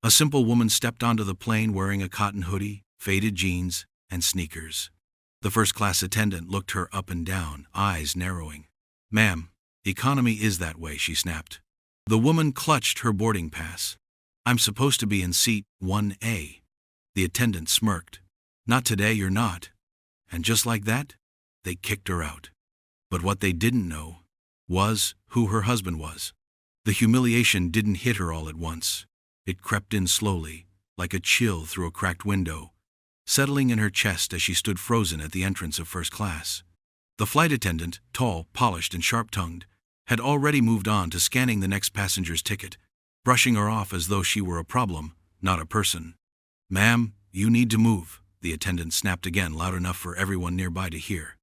A simple woman stepped onto the plane wearing a cotton hoodie, faded jeans, and sneakers. The first-class attendant looked her up and down, eyes narrowing. "Ma'am, economy is that way," she snapped. The woman clutched her boarding pass. "I'm supposed to be in seat 1A. The attendant smirked. "Not today, you're not." And just like that, they kicked her out. But what they didn't know was who her husband was. The humiliation didn't hit her all at once. It crept in slowly, like a chill through a cracked window, settling in her chest as she stood frozen at the entrance of first class. The flight attendant, tall, polished, and sharp-tongued, had already moved on to scanning the next passenger's ticket, brushing her off as though she were a problem, not a person. "Ma'am, you need to move," the attendant snapped again, loud enough for everyone nearby to hear.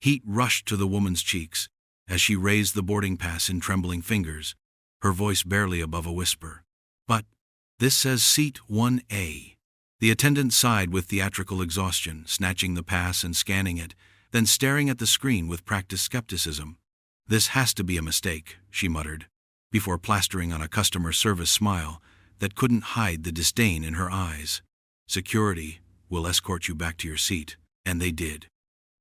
Heat rushed to the woman's cheeks as she raised the boarding pass in trembling fingers, her voice barely above a whisper. "But this says seat 1A. The attendant sighed with theatrical exhaustion, snatching the pass and scanning it, then staring at the screen with practiced skepticism. "This has to be a mistake," she muttered, before plastering on a customer service smile that couldn't hide the disdain in her eyes. "Security will escort you back to your seat," and they did.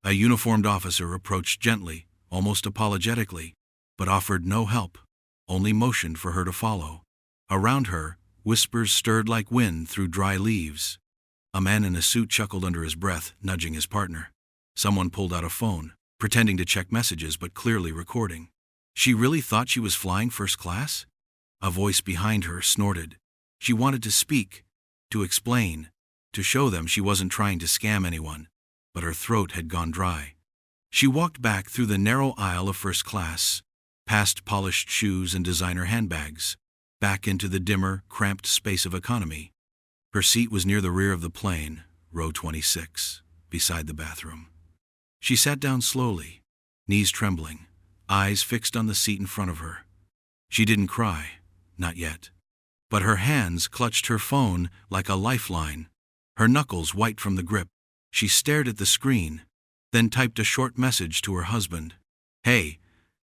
A uniformed officer approached gently, almost apologetically, but offered no help, only motioned for her to follow. Around her, whispers stirred like wind through dry leaves. A man in a suit chuckled under his breath, nudging his partner. Someone pulled out a phone, pretending to check messages but clearly recording. She really thought she was flying first class? A voice behind her snorted. She wanted to speak, to explain, to show them she wasn't trying to scam anyone, but her throat had gone dry. She walked back through the narrow aisle of first class, past polished shoes and designer handbags, back into the dimmer, cramped space of economy. Her seat was near the rear of the plane, row 26, beside the bathroom. She sat down slowly, knees trembling, eyes fixed on the seat in front of her. She didn't cry, not yet. But her hands clutched her phone like a lifeline, her knuckles white from the grip. She stared at the screen, then typed a short message to her husband. "Hey,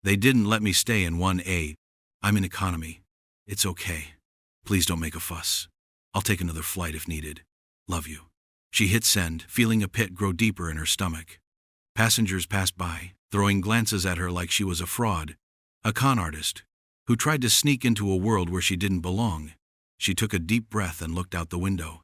they didn't let me stay in 1A. I'm in economy. It's okay. Please don't make a fuss. I'll take another flight if needed. Love you." She hit send, feeling a pit grow deeper in her stomach. Passengers passed by, throwing glances at her like she was a fraud, a con artist, who tried to sneak into a world where she didn't belong. She took a deep breath and looked out the window.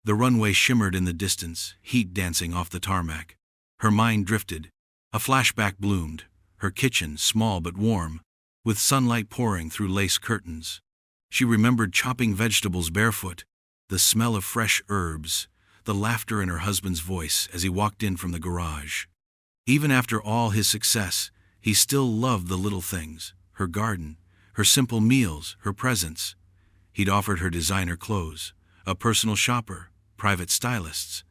The runway shimmered in the distance, heat dancing off the tarmac. Her mind drifted. A flashback bloomed, her kitchen small but warm, with sunlight pouring through lace curtains. She remembered chopping vegetables barefoot, the smell of fresh herbs, the laughter in her husband's voice as he walked in from the garage. Even after all his success, he still loved the little things, her garden, her simple meals, her presence. He'd offered her designer clothes, a personal shopper, private stylists.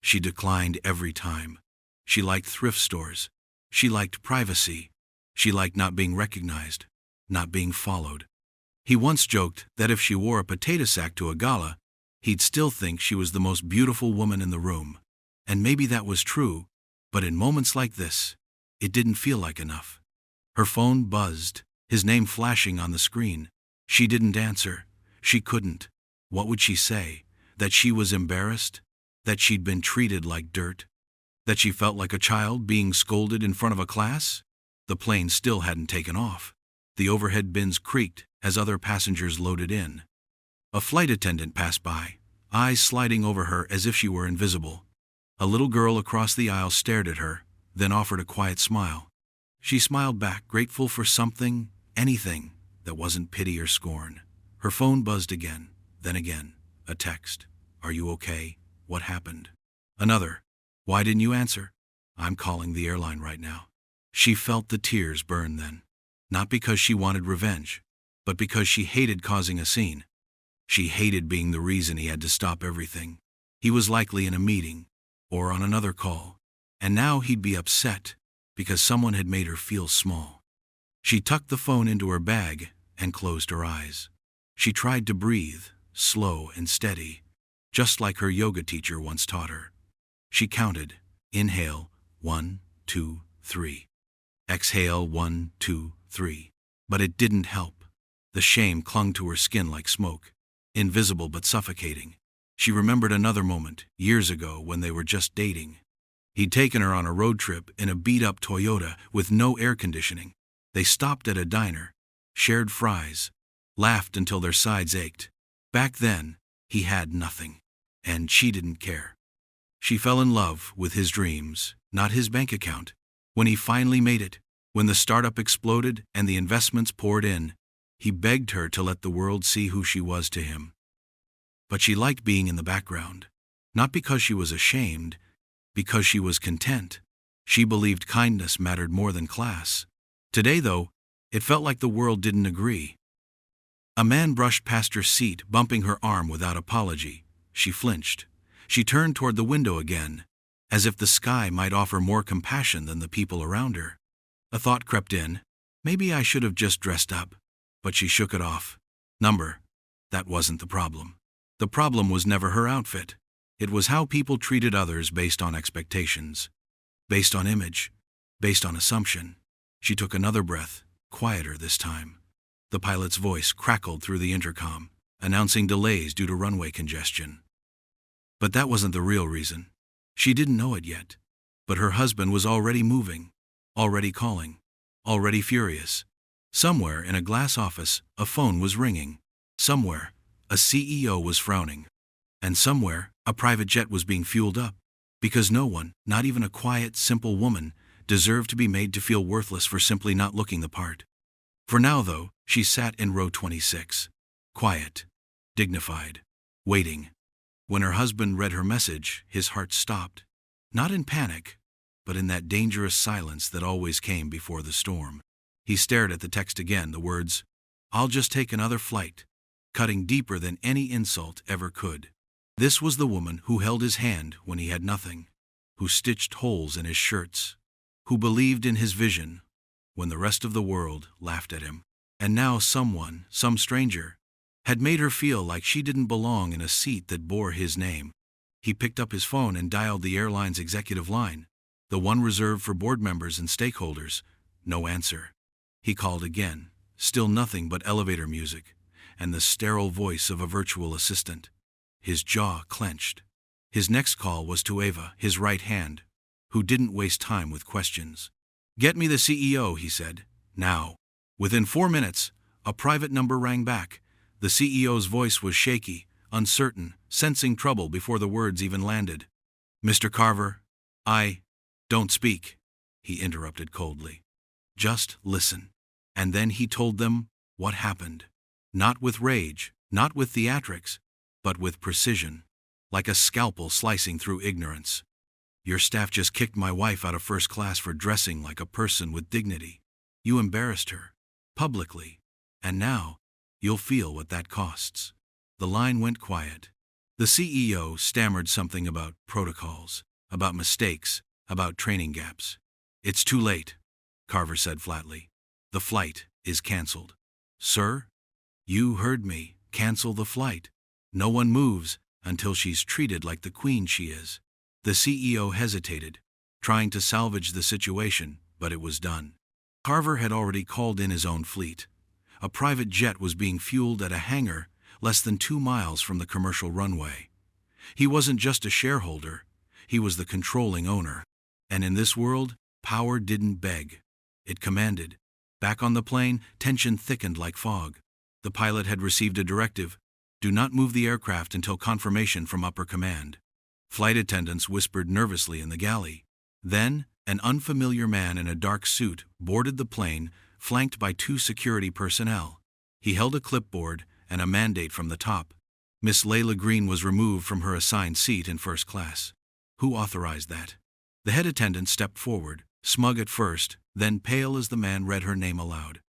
She declined every time. She liked thrift stores. She liked privacy. She liked not being recognized, not being followed. He once joked that if she wore a potato sack to a gala, he'd still think she was the most beautiful woman in the room. And maybe that was true, but in moments like this, it didn't feel like enough. Her phone buzzed, his name flashing on the screen. She didn't answer. She couldn't. What would she say? That she was embarrassed? That she'd been treated like dirt? That she felt like a child being scolded in front of a class? The plane still hadn't taken off. The overhead bins creaked as other passengers loaded in. A flight attendant passed by, eyes sliding over her as if she were invisible. A little girl across the aisle stared at her, then offered a quiet smile. She smiled back, grateful for something, anything, that wasn't pity or scorn. Her phone buzzed again, then again. A text. "Are you okay? What happened?" Another. "Why didn't you answer?" "I'm calling the airline right now." She felt the tears burn then. Not because she wanted revenge, but because she hated causing a scene. She hated being the reason he had to stop everything. He was likely in a meeting, or on another call, and now he'd be upset because someone had made her feel small. She tucked the phone into her bag and closed her eyes. She tried to breathe, slow and steady, just like her yoga teacher once taught her. She counted. Inhale, 1, 2, 3. Exhale, 1, 2, 3. But it didn't help. The shame clung to her skin like smoke. invisible but suffocating. She remembered another moment, years ago when they were just dating. He'd taken her on a road trip in a beat-up Toyota with no air conditioning. They stopped at a diner, shared fries, laughed until their sides ached. Back then, he had nothing, and she didn't care. She fell in love with his dreams, not his bank account. When he finally made it, when the startup exploded and the investments poured in, he begged her to let the world see who she was to him. But she liked being in the background, not because she was ashamed, because she was content. She believed kindness mattered more than class. Today, though, it felt like the world didn't agree. A man brushed past her seat, bumping her arm without apology. She flinched. She turned toward the window again, as if the sky might offer more compassion than the people around her. A thought crept in. Maybe I should have just dressed up. But she shook it off. That wasn't the problem. The problem was never her outfit. It was how people treated others based on expectations, based on image, based on assumption. She took another breath, quieter this time. The pilot's voice crackled through the intercom, announcing delays due to runway congestion. But that wasn't the real reason. She didn't know it yet. But her husband was already moving, already calling, already furious. Somewhere in a glass office, a phone was ringing. Somewhere, a CEO was frowning. And somewhere, a private jet was being fueled up. Because no one, not even a quiet, simple woman, deserved to be made to feel worthless for simply not looking the part. For now, though, she sat in row 26. Quiet, dignified, waiting. When her husband read her message, his heart stopped. Not in panic, but in that dangerous silence that always came before the storm. He stared at the text again, the words, "I'll just take another flight," cutting deeper than any insult ever could. This was the woman who held his hand when he had nothing, who stitched holes in his shirts, who believed in his vision when the rest of the world laughed at him. And now someone, some stranger, had made her feel like she didn't belong in a seat that bore his name. He picked up his phone and dialed the airline's executive line, the one reserved for board members and stakeholders. No answer. He called again, still nothing but elevator music, and the sterile voice of a virtual assistant. His jaw clenched. His next call was to Ava, his right hand, who didn't waste time with questions. "Get me the CEO," he said. "Now." Within 4 minutes, a private number rang back. The CEO's voice was shaky, uncertain, sensing trouble before the words even landed. "Mr. Carver, don't speak," he interrupted coldly. "Just listen." And then he told them what happened. Not with rage, not with theatrics, but with precision, like a scalpel slicing through ignorance. "Your staff just kicked my wife out of first class for dressing like a person with dignity. You embarrassed her, publicly, and now you'll feel what that costs." The line went quiet. The CEO stammered something about protocols, about mistakes, about training gaps. "It's too late," Carver said flatly. "The flight is canceled." "Sir? You heard me. Cancel the flight. No one moves until she's treated like the queen she is." The CEO hesitated, trying to salvage the situation, but it was done. Carver had already called in his own fleet. A private jet was being fueled at a hangar less than 2 miles from the commercial runway. He wasn't just a shareholder, he was the controlling owner. And in this world, power didn't beg. It commanded. Back on the plane, tension thickened like fog. The pilot had received a directive: do not move the aircraft until confirmation from upper command. Flight attendants whispered nervously in the galley. Then, an unfamiliar man in a dark suit boarded the plane, flanked by 2 security personnel. He held a clipboard and a mandate from the top. Miss Layla Green was removed from her assigned seat in first class. Who authorized that? The head attendant stepped forward, smug at first, then pale as the man read her name aloud.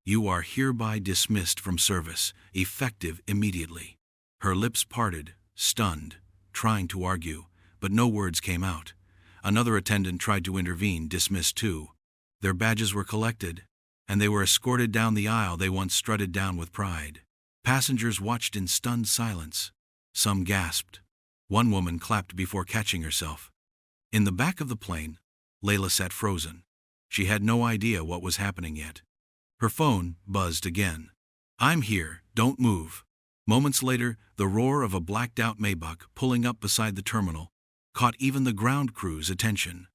"You are hereby dismissed from service, effective immediately." Her lips parted, stunned, trying to argue, but no words came out. Another attendant tried to intervene, dismissed too. Their badges were collected, and they were escorted down the aisle they once strutted down with pride. Passengers watched in stunned silence. Some gasped. One woman clapped before catching herself. In the back of the plane, Layla sat frozen. She had no idea what was happening yet. Her phone buzzed again. "I'm here, don't move." Moments later, the roar of a blacked-out Maybach pulling up beside the terminal caught even the ground crew's attention.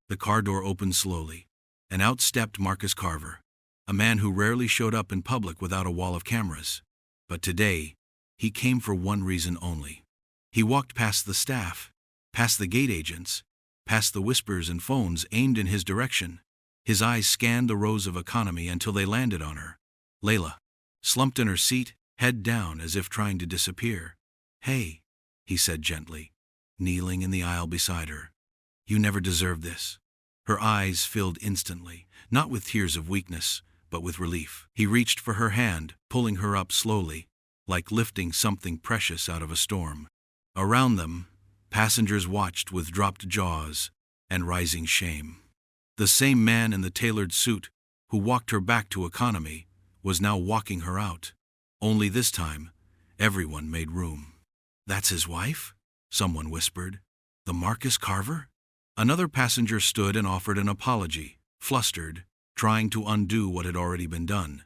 The car door opened slowly, and out stepped Marcus Carver, a man who rarely showed up in public without a wall of cameras. But today, he came for one reason only. He walked past the staff, past the gate agents, past the whispers and phones aimed in his direction. His eyes scanned the rows of economy until they landed on her. Layla, slumped in her seat, head down as if trying to disappear. "Hey," he said gently, kneeling in the aisle beside her. "You never deserved this." Her eyes filled instantly, not with tears of weakness, but with relief. He reached for her hand, pulling her up slowly, like lifting something precious out of a storm. Around them, passengers watched with dropped jaws and rising shame. The same man in the tailored suit who walked her back to economy was now walking her out. Only this time, everyone made room. "That's his wife?" someone whispered. "The Marcus Carver?" Another passenger stood and offered an apology, flustered, trying to undo what had already been done.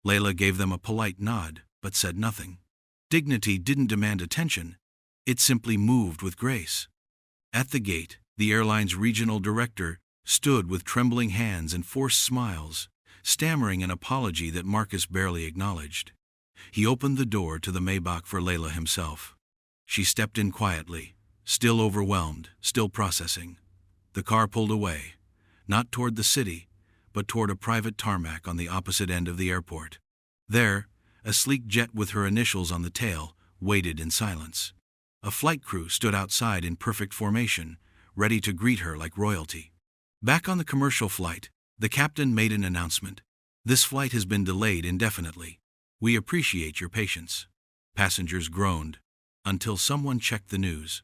Layla gave them a polite nod, but said nothing. Dignity didn't demand attention. It simply moved with grace. At the gate, the airline's regional director stood with trembling hands and forced smiles, stammering an apology that Marcus barely acknowledged. He opened the door to the Maybach for Layla himself. She stepped in quietly, still overwhelmed, still processing. The car pulled away, not toward the city, but toward a private tarmac on the opposite end of the airport. There, a sleek jet with her initials on the tail waited in silence. A flight crew stood outside in perfect formation, ready to greet her like royalty. Back on the commercial flight, the captain made an announcement. "This flight has been delayed indefinitely. We appreciate your patience." Passengers groaned, until someone checked the news.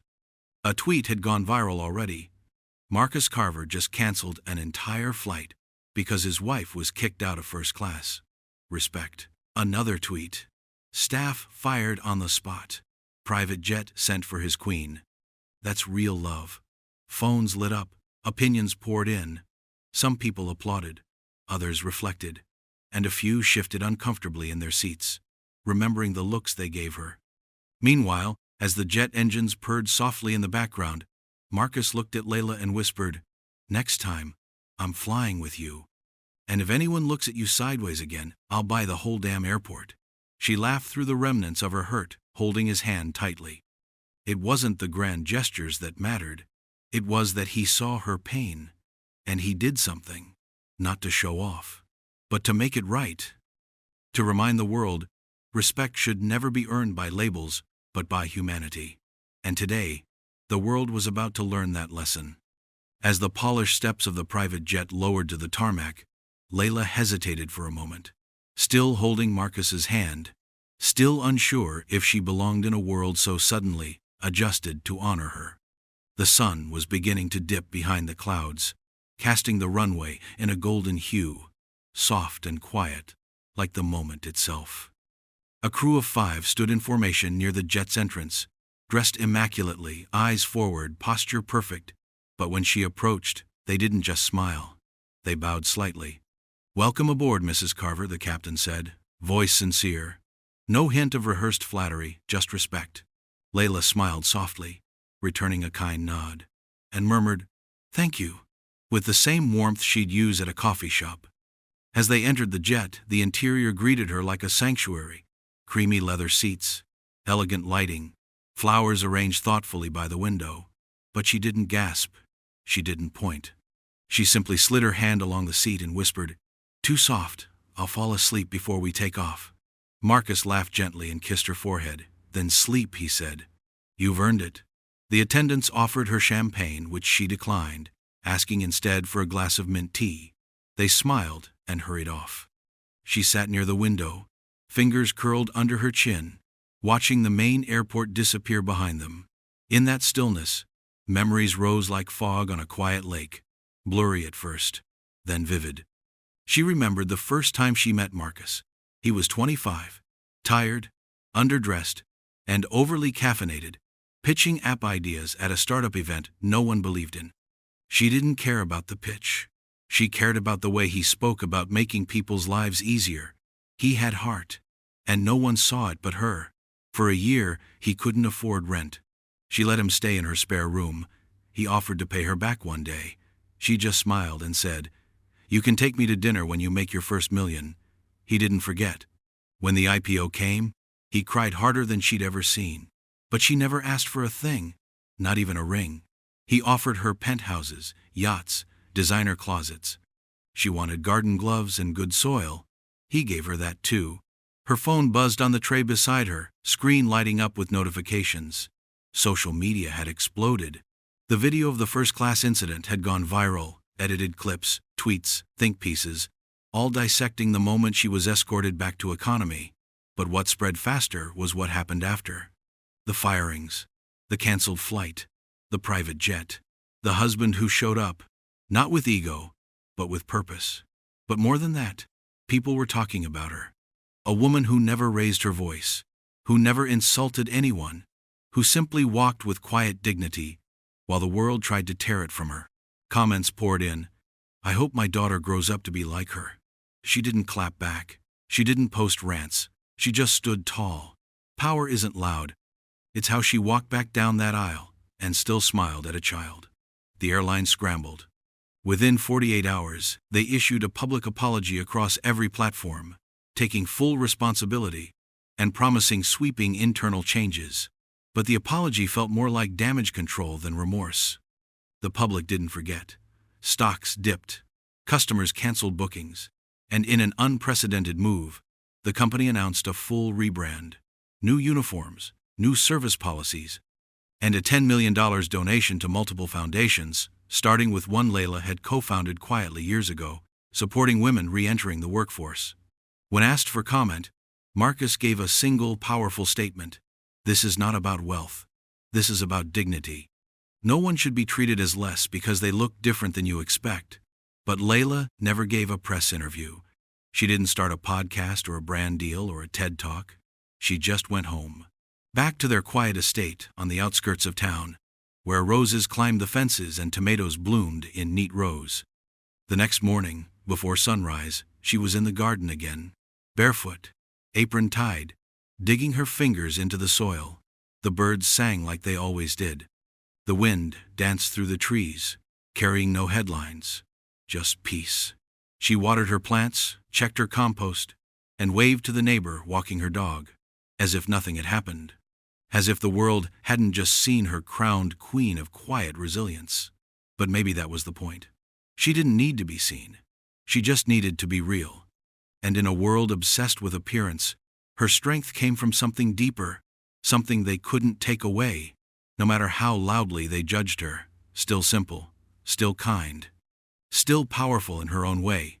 A tweet had gone viral already. Marcus Carver just canceled an entire flight because his wife was kicked out of first class. Respect. Another tweet. Staff fired on the spot. Private jet sent for his queen. That's real love. Phones lit up. Opinions poured in. Some people applauded. Others reflected. And a few shifted uncomfortably in their seats, remembering the looks they gave her. Meanwhile, as the jet engines purred softly in the background, Marcus looked at Layla and whispered, "Next time, I'm flying with you. And if anyone looks at you sideways again, I'll buy the whole damn airport." She laughed through the remnants of her hurt, holding his hand tightly. It wasn't the grand gestures that mattered. It was that he saw her pain, and he did something, not to show off, but to make it right. To remind the world, respect should never be earned by labels, but by humanity. And today, the world was about to learn that lesson. As the polished steps of the private jet lowered to the tarmac, Layla hesitated for a moment, still holding Marcus's hand, still unsure if she belonged in a world so suddenly adjusted to honor her. The sun was beginning to dip behind the clouds, casting the runway in a golden hue, soft and quiet, like the moment itself. A crew of 5 stood in formation near the jet's entrance, dressed immaculately, eyes forward, posture perfect. But when she approached, they didn't just smile. They bowed slightly. "Welcome aboard, Mrs. Carver," the captain said, voice sincere. No hint of rehearsed flattery, just respect. Layla smiled softly, returning a kind nod, and murmured, "Thank you," with the same warmth she'd use at a coffee shop. As they entered the jet, the interior greeted her like a sanctuary. Creamy leather seats, elegant lighting, flowers arranged thoughtfully by the window. But she didn't gasp. She didn't point. She simply slid her hand along the seat and whispered, "Too soft. I'll fall asleep before we take off." Marcus laughed gently and kissed her forehead. "Then sleep," he said. "You've earned it." The attendants offered her champagne, which she declined, asking instead for a glass of mint tea. They smiled and hurried off. She sat near the window, fingers curled under her chin, watching the main airport disappear behind them. In that stillness, memories rose like fog on a quiet lake, blurry at first, then vivid. She remembered the first time she met Marcus. He was 25, tired, underdressed, and overly caffeinated, pitching app ideas at a startup event no one believed in. She didn't care about the pitch. She cared about the way he spoke about making people's lives easier. He had heart, and no one saw it but her. For a year, he couldn't afford rent. She let him stay in her spare room. He offered to pay her back one day. She just smiled and said, "You can take me to dinner when you make your first million." He didn't forget. When the IPO came, he cried harder than she'd ever seen. But she never asked for a thing, not even a ring. He offered her penthouses, yachts, designer closets. She wanted garden gloves and good soil. He gave her that too. Her phone buzzed on the tray beside her, screen lighting up with notifications. Social media had exploded. The video of the first-class incident had gone viral, edited clips, tweets, think pieces, all dissecting the moment she was escorted back to economy. But what spread faster was what happened after. The firings, the canceled flight, the private jet, the husband who showed up, not with ego, but with purpose. But more than that, people were talking about her. A woman who never raised her voice, who never insulted anyone, who simply walked with quiet dignity, while the world tried to tear it from her. Comments poured in. "I hope my daughter grows up to be like her." She didn't clap back. She didn't post rants. She just stood tall. Power isn't loud. It's how she walked back down that aisle and still smiled at a child. The airline scrambled. Within 48 hours, they issued a public apology across every platform, taking full responsibility and promising sweeping internal changes. But the apology felt more like damage control than remorse. The public didn't forget. Stocks dipped. Customers canceled bookings. And in an unprecedented move, the company announced a full rebrand. New uniforms, new service policies, and a $10 million donation to multiple foundations, starting with one Layla had co-founded quietly years ago, supporting women re-entering the workforce. When asked for comment, Marcus gave a single powerful statement. "This is not about wealth. This is about dignity. No one should be treated as less because they look different than you expect." But Layla never gave a press interview. She didn't start a podcast or a brand deal or a TED Talk. She just went home. Back to their quiet estate on the outskirts of town, where roses climbed the fences and tomatoes bloomed in neat rows. The next morning, before sunrise, she was in the garden again, barefoot, apron tied, digging her fingers into the soil. The birds sang like they always did. The wind danced through the trees, carrying no headlines, just peace. She watered her plants, checked her compost, and waved to the neighbor walking her dog, as if nothing had happened, as if the world hadn't just seen her crowned queen of quiet resilience. But maybe that was the point. She didn't need to be seen. She just needed to be real. And in a world obsessed with appearance, her strength came from something deeper, something they couldn't take away, no matter how loudly they judged her. Still simple, still kind, still powerful in her own way.